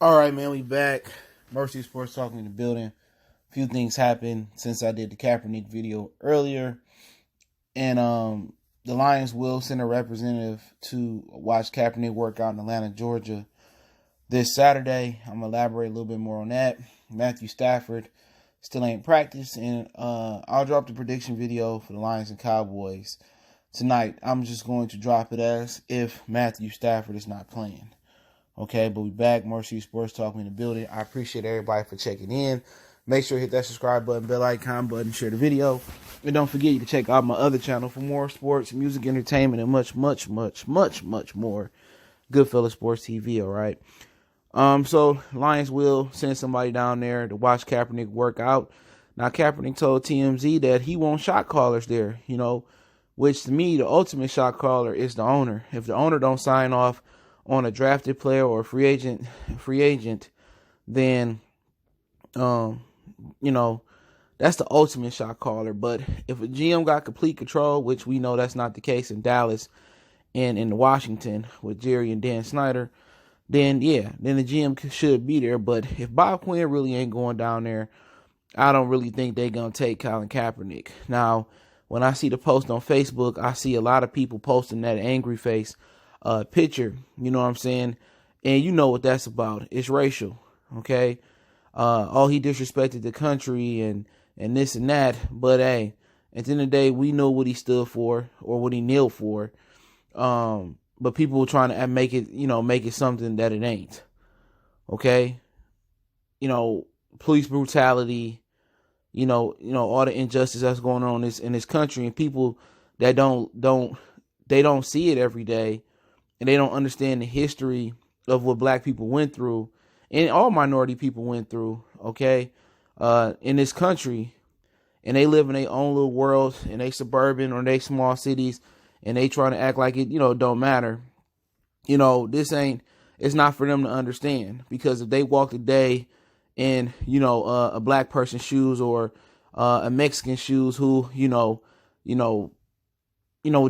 All right, man, we back. Mercy Sports Talking in the building. A few things happened since I did the Kaepernick video earlier. And the Lions will send a representative to watch Kaepernick work out in Atlanta, Georgia this Saturday. I'm going to elaborate a little bit more on that. Matthew Stafford still ain't practiced. And I'll drop the prediction video for the Lions and Cowboys tonight. I'm just going to drop it as if Matthew Stafford is not playing. Okay, but we back. Mercy Sports Talking in the building. I appreciate everybody for checking in. Make sure you hit that subscribe button, bell icon button, share the video. And don't forget you can check out my other channel for more sports, music, entertainment, and much more. Goodfellas Sports TV, all right? So Lions will send somebody down there to watch Kaepernick work out. Now, Kaepernick told TMZ that he wants shot callers there, which to me, the ultimate shot caller is the owner. If the owner don't sign off on a drafted player or a free agent, then, that's the ultimate shot caller. But if a GM got complete control, which we know that's not the case in Dallas and in Washington with Jerry and Dan Snyder, then the GM should be there. But if Bob Quinn really ain't going down there, I don't really think they're going to take Colin Kaepernick. Now, when I see the post on Facebook, I see a lot of people posting that angry face picture, you know what I'm saying? And you know what that's about. It's racial, okay? He disrespected the country and this and that. But hey, at the end of the day, we know what he stood for or what he kneeled for. But people were trying to make it something that it ain't. Okay? Police brutality, all the injustice that's going on in this country, and people that don't see it every day. And they don't understand the history of what black people went through and all minority people went through, okay, in this country. And they live in their own little world in they suburban or they small cities, and they trying to act like it, don't matter. It's not for them to understand, because if they walk the day in, a black person's shoes or a Mexican shoes who,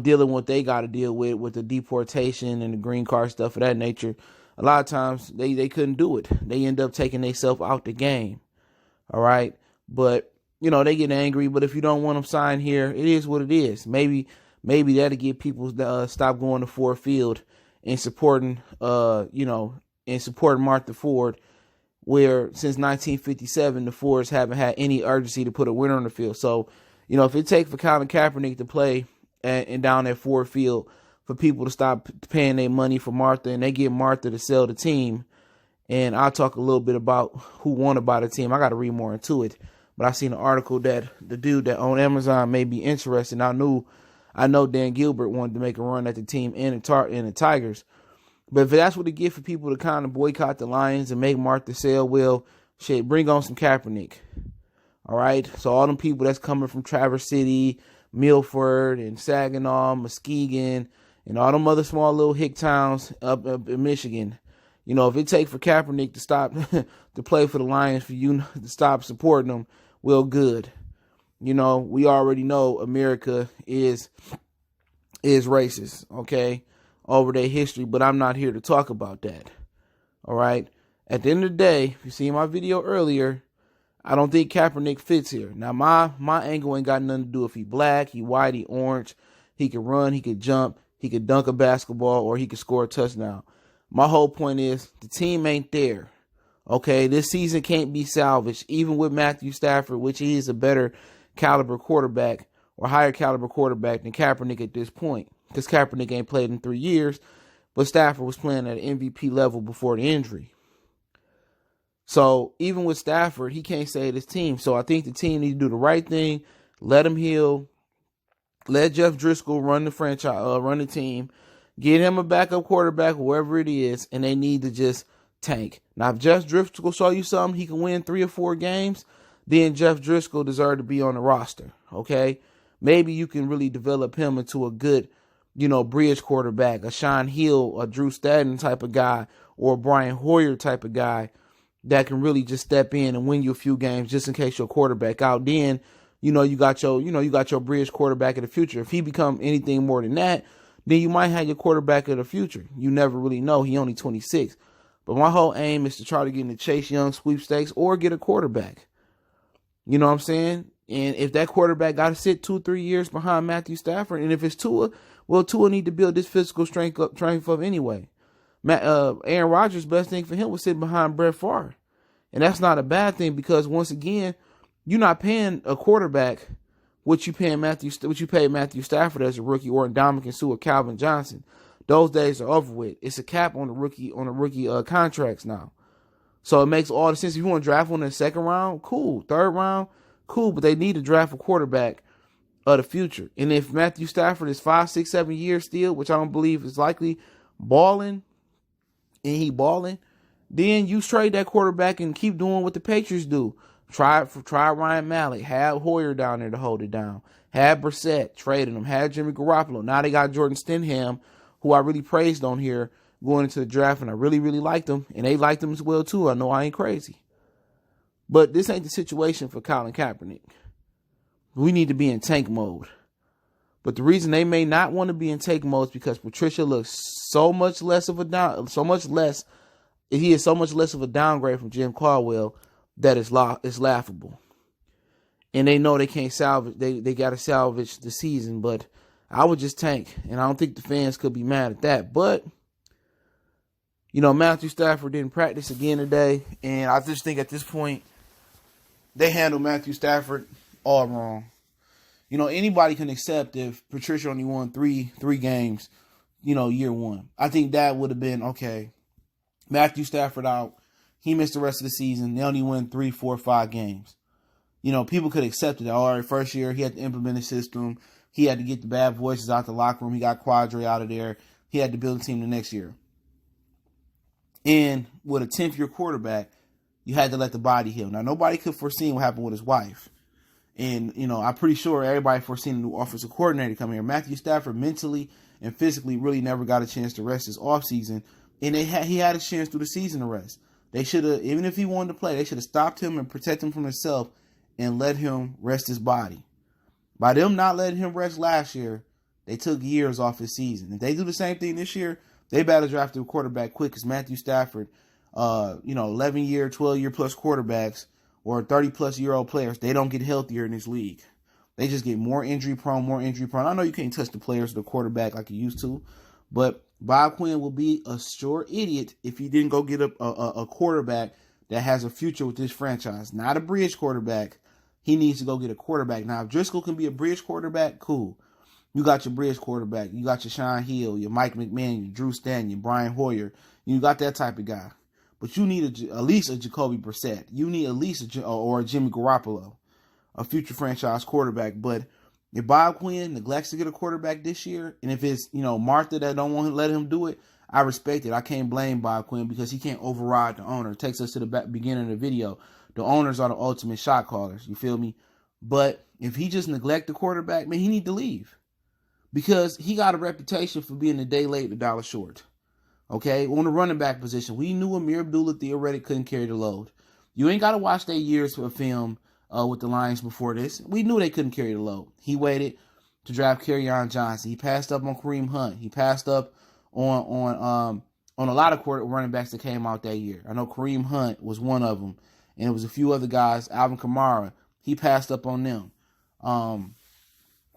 dealing with what they got to deal with the deportation and the green card stuff of that nature, a lot of times they couldn't do it. They end up taking themselves out the game. All right. But, they get angry. But if you don't want them signed here, it is what it is. Maybe that'll get people stop going to Ford Field and supporting, Martha Ford, where since 1957, the Fords haven't had any urgency to put a winner on the field. So, if it takes for Colin Kaepernick to play and down at Ford Field for people to stop paying their money for Martha, and they get Martha to sell the team. And I'll talk a little bit about who won to buy the team. I got to read more into it. But I seen an article that the dude that owned Amazon may be interested. I know Dan Gilbert wanted to make a run at the team and the Tigers. But if that's what it get for people to kind of boycott the Lions and make Martha sell, well, shit, bring on some Kaepernick. All right? So all them people that's coming from Traverse City, Milford and Saginaw, Muskegon, and all them other small little hick towns up in Michigan. If it takes for Kaepernick to stop to play for the Lions, for you to stop supporting them, well, good. We already know America is racist, okay, over their history, but I'm not here to talk about that. All right. At the end of the day, if you see my video earlier, I don't think Kaepernick fits here. Now, my angle ain't got nothing to do if he black, he white, he orange. He could run, he could jump, he could dunk a basketball, or he could score a touchdown. My whole point is the team ain't there. Okay, this season can't be salvaged, even with Matthew Stafford, which he is a better caliber quarterback or higher caliber quarterback than Kaepernick at this point, because Kaepernick ain't played in 3 years, but Stafford was playing at an MVP level before the injury. So even with Stafford, he can't save his team. So I think the team needs to do the right thing, let him heal, let Jeff Driscoll run the franchise, run the team, get him a backup quarterback, whoever it is, and they need to just tank. Now, if Jeff Driscoll show you something, he can win 3 or 4 games, then Jeff Driscoll deserves to be on the roster, okay? Maybe you can really develop him into a good, bridge quarterback, a Sean Hill, a Drew Stanton type of guy, or a Brian Hoyer type of guy that can really just step in and win you a few games just in case your quarterback out. Then, you got your bridge quarterback of the future. If he become anything more than that, then you might have your quarterback of the future. You never really know. He only 26. But my whole aim is to try to get in the Chase Young sweepstakes or get a quarterback. You know what I'm saying? And if that quarterback got to sit 2-3 years behind Matthew Stafford, and if it's Tua, well, Tua need to build this physical strength up anyway. Aaron Rodgers' best thing for him was sitting behind Brett Favre. And that's not a bad thing because, once again, you're not paying a quarterback what you paid Matthew Stafford as a rookie, or Ndamukong Suh or Calvin Johnson. Those days are over with. It's a cap on the rookie contracts now. So it makes all the sense. If you want to draft one in the second round, cool. Third round, cool. But they need to draft a quarterback of the future. And if Matthew Stafford is 5, 6, 7 years still, which I don't believe is likely, balling, then you trade that quarterback and keep doing what the Patriots do. Try Ryan Mallett. Have Hoyer down there to hold it down. Have Brissett. Traded him. Had Jimmy Garoppolo. Now they got Jordan Stenham, who I really praised on here going into the draft, and I really, really liked him. And they liked him as well, too. I know I ain't crazy. But this ain't the situation for Colin Kaepernick. We need to be in tank mode. But the reason they may not want to be in tank mode is because Patricia looks he is so much less of a downgrade from Jim Caldwell that it's laughable. And they know they can't salvage, they got to salvage the season, but I would just tank. And I don't think the fans could be mad at that. But, Matthew Stafford didn't practice again today. And I just think at this point, they handled Matthew Stafford all wrong. Anybody can accept if Patricia only won three games, year one. I think that would have been okay. Matthew Stafford out. He missed the rest of the season. They only win 3, 4, 5 games. People could accept it. All right, first year, he had to implement a system. He had to get the bad voices out the locker room. He got Quadre out of there. He had to build a team the next year. And with a 10th-year quarterback, you had to let the body heal. Now, nobody could foresee what happened with his wife. And, I'm pretty sure everybody foreseen a new offensive coordinator coming here. Matthew Stafford mentally and physically really never got a chance to rest his offseason. And he had a chance through the season to rest. They should have, even if he wanted to play, they should have stopped him and protect him from himself and let him rest his body. By them not letting him rest last year, they took years off his season. If they do the same thing this year, they better draft a quarterback quick, because Matthew Stafford, 11-year, 12-year plus quarterbacks or 30-plus-year-old players, they don't get healthier in this league. They just get more injury prone. I know you can't touch the players or the quarterback like you used to, but Bob Quinn will be a sure idiot if he didn't go get a quarterback that has a future with this franchise. Not a bridge quarterback. He needs to go get a quarterback. Now, if Driscoll can be a bridge quarterback, cool. You got your bridge quarterback. You got your Sean Hill, your Mike McMahon, your Drew Stanton, your Brian Hoyer. You got that type of guy. But you need at least a Jacoby Brissett. You need at least or a Jimmy Garoppolo, a future franchise quarterback. But if Bob Quinn neglects to get a quarterback this year, and if it's, Martha that don't want to let him do it, I respect it. I can't blame Bob Quinn because he can't override the owner. It takes us to the beginning of the video. The owners are the ultimate shot callers. You feel me? But if he just neglect the quarterback, man, he need to leave. Because he got a reputation for being a day late, a dollar short. Okay? On the running back position, we knew Amir Abdullah theoretically couldn't carry the load. You ain't got to watch their years of film with the Lions before this. We knew they couldn't carry the load. He waited to draft Kerryon Johnson. He passed up on Kareem Hunt. He passed up on a lot of running backs that came out that year. I know Kareem Hunt was one of them, and it was a few other guys. Alvin Kamara, he passed up on them.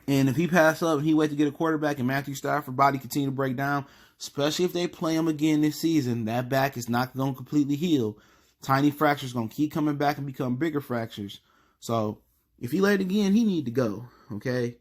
And if he passed up and he waited to get a quarterback and Matthew Stafford body continue to break down, especially if they play him again this season, that back is not going to completely heal. Tiny fractures going to keep coming back and become bigger fractures. So if he late again, he need to go. Okay,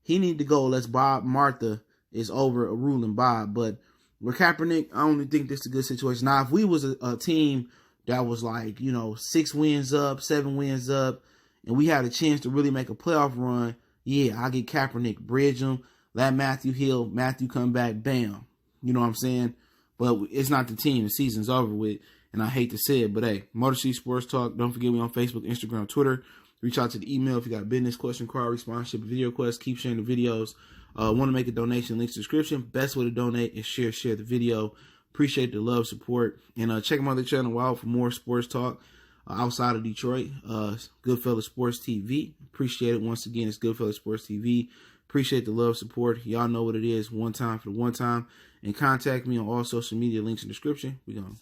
he need to go. Unless Martha is overruling Bob. But with Kaepernick, I only think this is a good situation. Now, if we was a team that was like 6 wins up, 7 wins up, and we had a chance to really make a playoff run, yeah, I'll get Kaepernick, bridge him, let Matthew come back, bam. You know what I'm saying? But it's not the team. The season's over with. And I hate to say it, but hey, Motor City Sports Talk. Don't forget me on Facebook, Instagram, Twitter. Reach out to the email if you got a business question, card, sponsorship, video request. Keep sharing the videos. Want to make a donation, links in the description. Best way to donate is share the video. Appreciate the love, support. And check my other channel, Wild, for more sports talk outside of Detroit. Goodfellas Sports TV. Appreciate it. Once again, it's Goodfellas Sports TV. Appreciate the love, support. Y'all know what it is. One time for the one time. And contact me on all social media, links in the description. We gone.